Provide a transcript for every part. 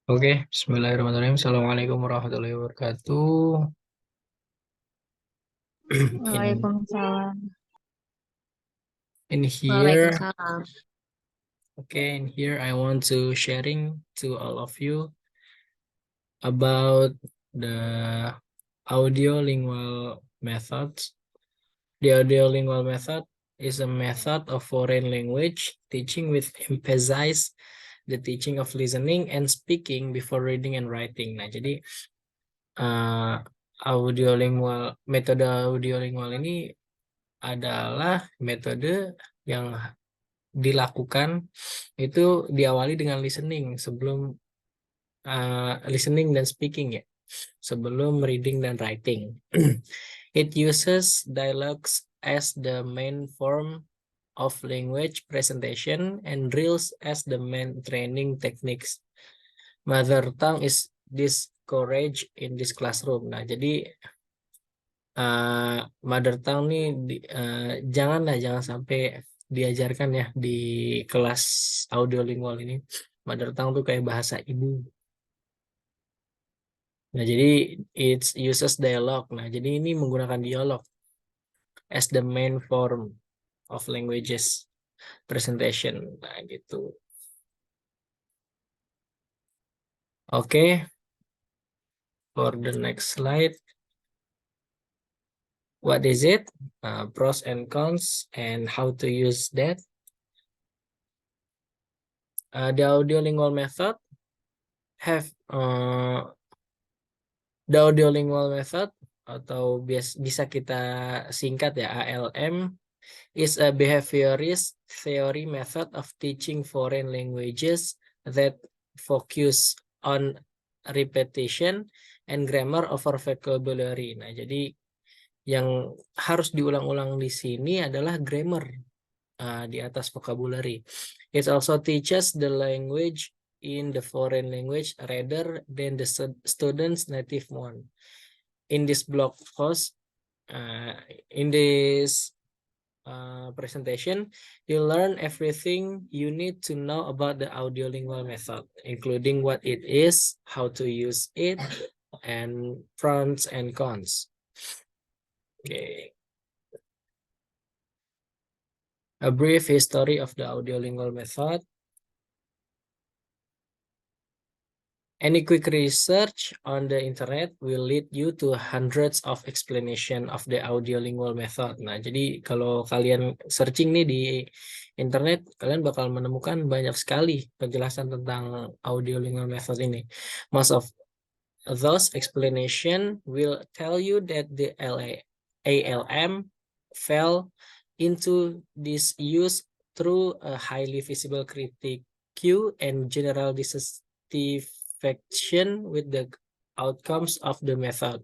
Oke, Bismillahirrahmanirrahim. Assalamualaikum warahmatullahi wabarakatuh. In Waalaikumsalam. in here, Waalaikumsalam. okay, in here I want to sharing to all of you about the audiolingual methods. The audiolingual method is a method of foreign language teaching with emphasize the teaching of listening and speaking before reading and writing. Nah, jadi uh, metode audiolingual ini adalah metode yang dilakukan itu diawali dengan listening sebelum listening dan speaking ya, sebelum reading dan writing. It uses dialogues as the main form of language presentation and drills as the main training techniques. Mother tongue is discouraged in this classroom. Nah, jadi mother tongue nih jangan sampai diajarkan ya di kelas audiolingual ini. Mother tongue tuh kayak bahasa ibu. Nah, jadi it uses dialogue. Nah, jadi ini menggunakan dialog as the main form of languages presentation. Nah, gitu. Oke, for the next slide. What is it? Pros and cons and how to use that. The audiolingual method have the audiolingual method atau bisa kita singkat ya ALM is a behaviorist theory method of teaching foreign languages that focus on repetition and grammar over vocabulary. Nah, jadi yang harus diulang-ulang di sini adalah grammar di atas vocabulary. It also teaches the language in the foreign language rather than the student's native one. In this blog post, in this presentation, you learn everything you need to know about the audiolingual method, including what it is, how to use it, and pros and cons. Okay. A brief history of the audiolingual method. Any quick research on the internet will lead you to hundreds of explanation of the audiolingual method. Nah, jadi kalau kalian searching nih di internet, kalian bakal menemukan banyak sekali penjelasan tentang audiolingual method ini. Most of those explanation will tell you that the ALM fell into disuse through a highly visible critique and general dissatisfaction with the outcomes of the method.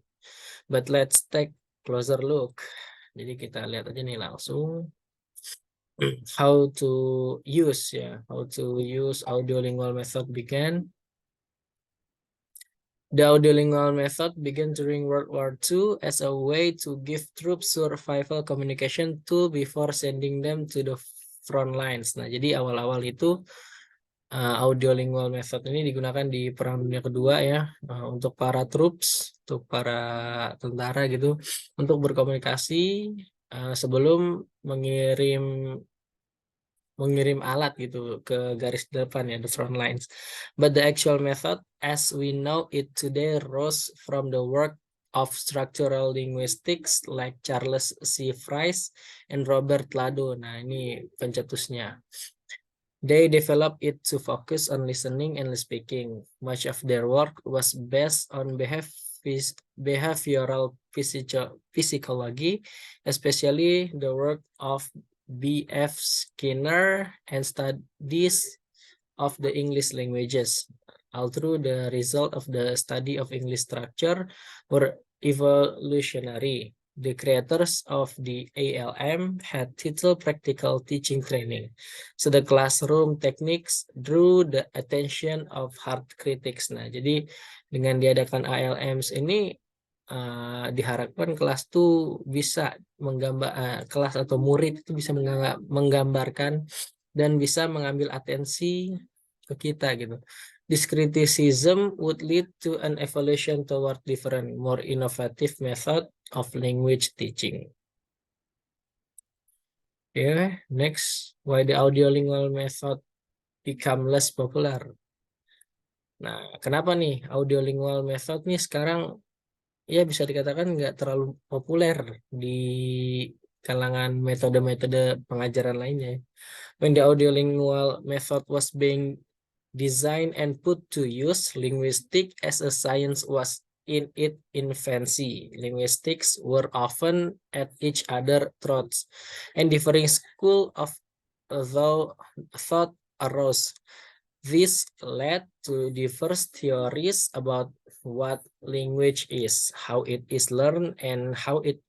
But let's take closer look. Jadi kita lihat aja nih langsung how to use audiolingual method began. The audiolingual method began during World War II as a way to give troops survival communication tool before sending them to the front lines. Nah, jadi awal-awal itu audiolingual method ini digunakan di Perang Dunia Kedua ya, untuk para troops, untuk para tentara gitu, untuk berkomunikasi sebelum mengirim alat gitu ke garis depan ya, the front lines. But the actual method as we know it today rose from the work of structural linguistics like Charles C. Fries and Robert Lado. Nah, ini pencetusnya. They developed it to focus on listening and speaking. Much of their work was based on behavioral physiology, especially the work of B.F. Skinner and studies of the English languages. Although the result of the study of English structure were evolutionary, the creators of the ALM had little practical teaching training. So the classroom techniques drew the attention of hard critics. Nah, jadi dengan diadakan ALMs ini diharapkan kelas tuh bisa kelas atau murid itu bisa menggambarkan dan bisa mengambil atensi ke kita gitu. This criticism would lead to an evolution toward different, more innovative method of language teaching. Okay, next, why the audiolingual method become less popular? Nah, kenapa nih audiolingual method nih sekarang ya bisa dikatakan nggak terlalu populer di kalangan metode-metode pengajaran lainnya. When the audiolingual method was being designed and put to use, linguistics as a science was in its infancy. Linguistics were often at each other's throats, and differing school of thought arose. This led to diverse theories about what language is, how it is learned, and how it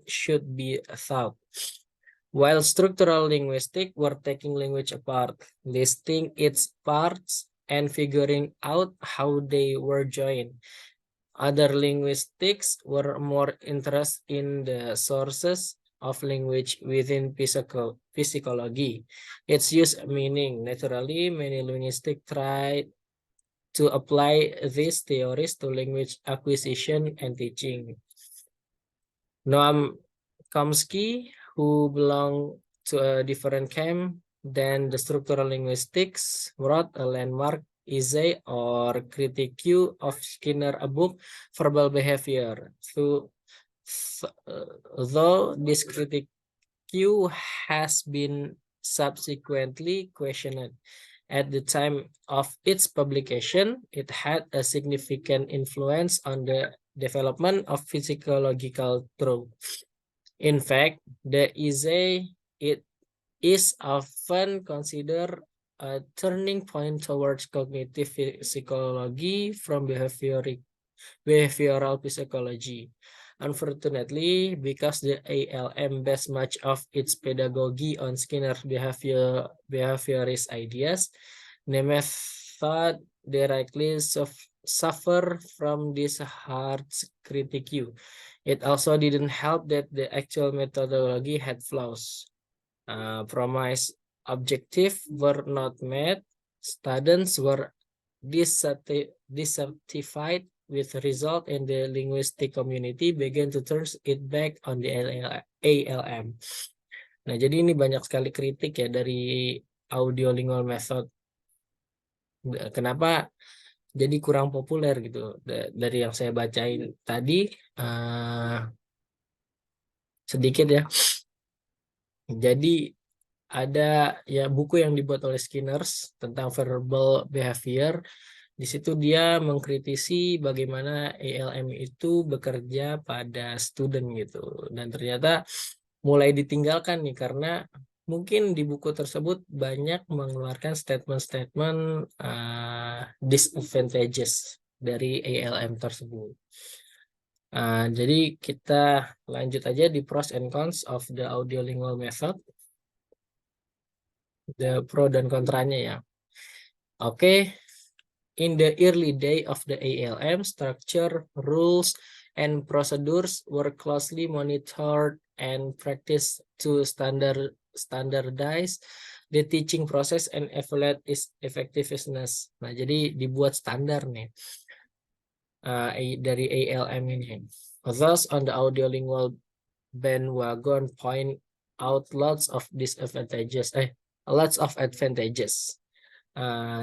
should be thought. While structural linguistics were taking language apart, listing its parts, and figuring out how they were joined. Other linguistics were more interested in the sources of language within psychology, its use meaning. Naturally, many linguistics tried to apply these theories to language acquisition and teaching. Noam Chomsky, who belonged to a different camp than the structural linguistics, wrote a landmark essay or critique of Skinner, a book, Verbal Behavior. Though this critique has been subsequently questioned. At the time of its publication, it had a significant influence on the development of physiological truth. In fact, the essay it is often considered a turning point towards cognitive psychology from behavioral psychology. Unfortunately, because the ALM based much of its pedagogy on Skinner's behaviorist ideas, the method directly suffer from this hard critique. It also didn't help that the actual methodology had flaws. Promised objectives were not met. Students were dissatisfied with result, and the linguistic community began to turn it back on the ALM. Nah, jadi ini banyak sekali kritik ya dari audiolingual method. Kenapa jadi kurang populer gitu? Dari yang saya bacain tadi sedikit ya. Jadi ada ya buku yang dibuat oleh Skinner tentang verbal behavior. Di situ dia mengkritisi bagaimana ALM itu bekerja pada student gitu. Dan ternyata mulai ditinggalkan nih karena mungkin di buku tersebut banyak mengeluarkan statement-statement disadvantages dari ALM tersebut. Jadi kita lanjut aja di pros and cons of the audiolingual method. The pro dan kontranya ya. Oke. In the early day of the ALM, structure, rules, and procedures were closely monitored and practiced to standardize the teaching process and evaluate its effectiveness. Nah, jadi dibuat standar nih dari ALM ini. Thus, on the audiolingual bandwagon point out lots of advantages.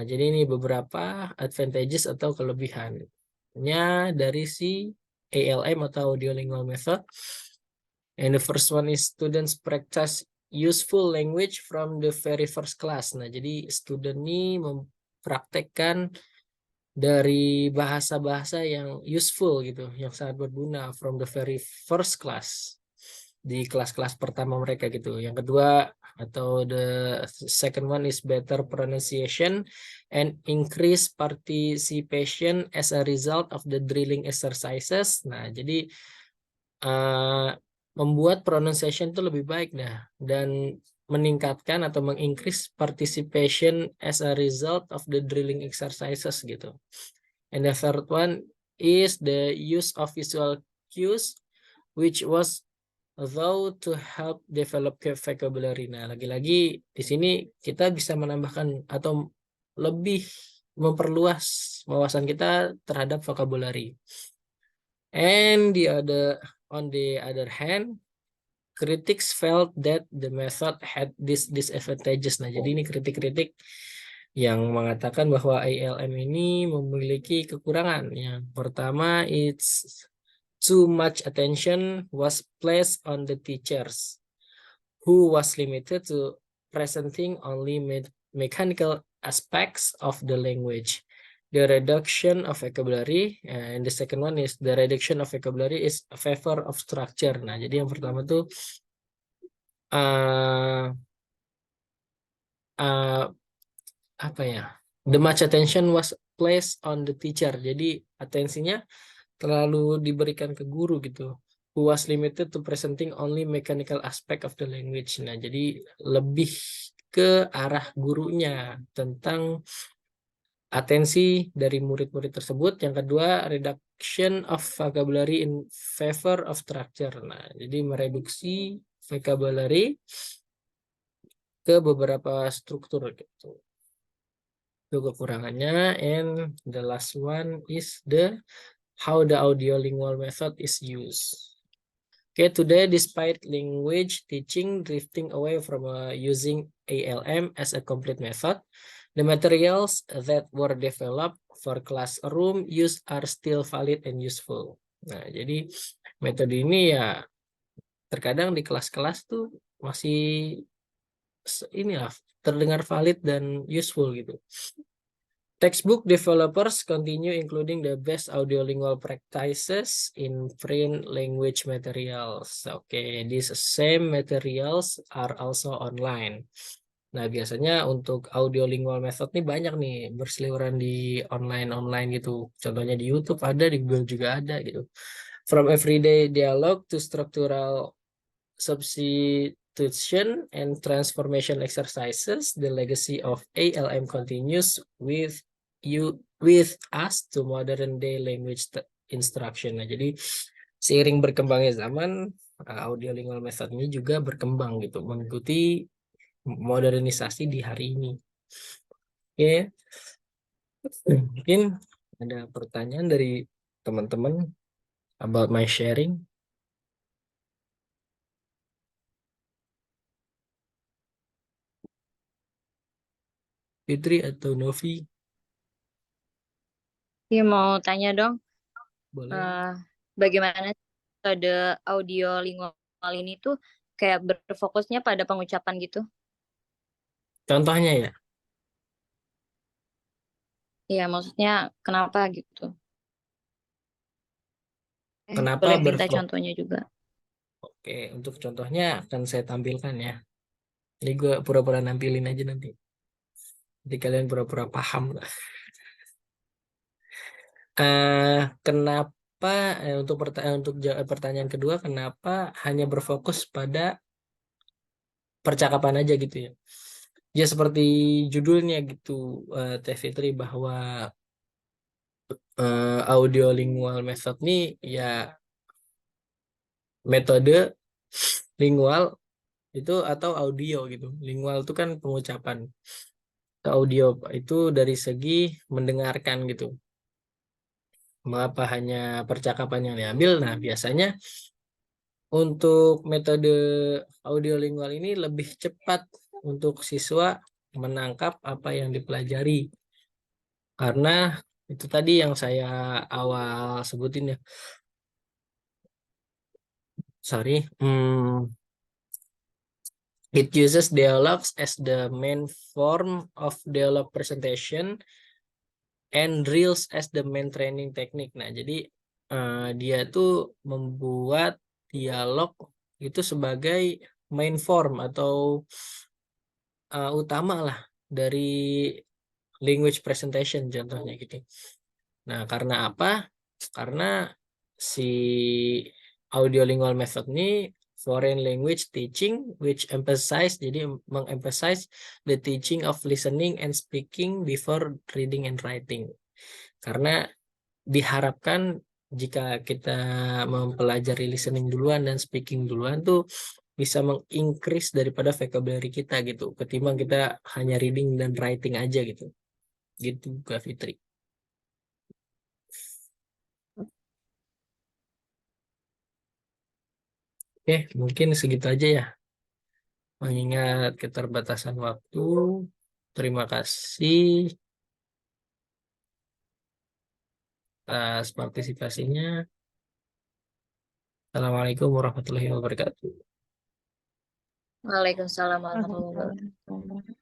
Jadi ini beberapa advantages atau kelebihannya dari si ALM atau audiolingual method. And the first one is students practice useful language from the very first class. Nah, jadi student ini mempraktekkan dari bahasa-bahasa yang useful gitu, yang sangat berguna from the very first class, di kelas-kelas pertama mereka gitu. Yang kedua atau the second one is better pronunciation and increase participation as a result of the drilling exercises. Nah, jadi membuat pronunciation itu lebih baik dan meningkatkan atau mengincrease participation as a result of the drilling exercises gitu. And the third one is the use of visual cues, which was though to help develop vocabulary. Nah, lagi-lagi di sini kita bisa menambahkan atau lebih memperluas wawasan kita terhadap vocabulary. And on the other hand, critics felt that the method had these disadvantages. Nah, jadi ini kritik-kritik yang mengatakan bahwa ALM ini memiliki kekurangan. Yang pertama, it's too much attention was placed on the teachers, who was limited to presenting only mechanical aspects of the language. The reduction of vocabulary, and the second one is the reduction of vocabulary is a favor of structure. Nah, jadi yang pertama tuh apa ya? The much attention was placed on the teacher. Jadi atensinya terlalu diberikan ke guru gitu. Who was limited to presenting only mechanical aspect of the language. Nah, jadi lebih ke arah gurunya tentang atensi dari murid-murid tersebut. Yang kedua, reduction of vocabulary in favor of structure. Nah, jadi mereduksi vocabulary ke beberapa struktur gitu. Itu kekurangannya. And the last one is how the audiolingual method is used. Okay, today, despite language teaching drifting away from using ALM as a complete method, the materials that were developed for classroom use are still valid and useful. Nah, jadi metode ini ya terkadang di kelas-kelas tuh masih inilah terdengar valid dan useful gitu. Textbook developers continue including the best audiolingual practices in print language materials. Okay, these same materials are also online. Nah, biasanya untuk audiolingual method nih banyak nih berseliweran di online gitu. Contohnya di YouTube ada, di Google juga ada gitu. From everyday dialogue to structural substitution and transformation exercises, the legacy of ALM continues with us to modern day language instruction. Nah, jadi seiring berkembangnya zaman, audiolingual method ini juga berkembang gitu, mengikuti modernisasi di hari ini. Oke, mungkin ada pertanyaan dari teman-teman about my sharing. Fitri atau Novi? Iya, mau tanya dong, Boleh. bagaimana metode audio lingual ini tuh kayak berfokusnya pada pengucapan gitu? Contohnya ya? Iya, maksudnya kenapa gitu? Kenapa Boleh minta berfokus? contohnya juga. Oke, untuk contohnya akan saya tampilkan ya. Jadi gue pura-pura nampilin aja nanti. Jadi kalian pura-pura paham lah. Kenapa untuk pertanyaan kedua, kenapa hanya berfokus pada percakapan aja gitu ya? Ya seperti judulnya gitu, Teh Fitri, bahwa audiolingual method nih ya metode lingual itu atau audio gitu. Lingual itu kan pengucapan. Audio itu dari segi mendengarkan gitu. Mengapa hanya percakapan yang diambil? Nah, biasanya untuk metode audiolingual ini lebih cepat untuk siswa menangkap apa yang dipelajari. Karena itu tadi yang saya awal sebutin ya. Sorry. It uses dialogues as the main form of dialogue presentation and reels as the main training technique. Nah, jadi dia tuh membuat dialog itu sebagai main form atau utama lah dari language presentation contohnya gitu. Nah, karena apa? Karena si audiolingual method ini foreign language teaching which emphasize, jadi mengemphasize the teaching of listening and speaking before reading and writing. Karena diharapkan jika kita mempelajari listening duluan dan speaking duluan tuh bisa mengincrease daripada vocabulary kita gitu, ketimbang kita hanya reading dan writing aja gitu. Gitu Kak Fitri. Oke, mungkin segitu aja ya. Mengingat keterbatasan waktu, terima kasih atas partisipasinya. Assalamualaikum warahmatullahi wabarakatuh. Waalaikumsalam warahmatullahi wabarakatuh.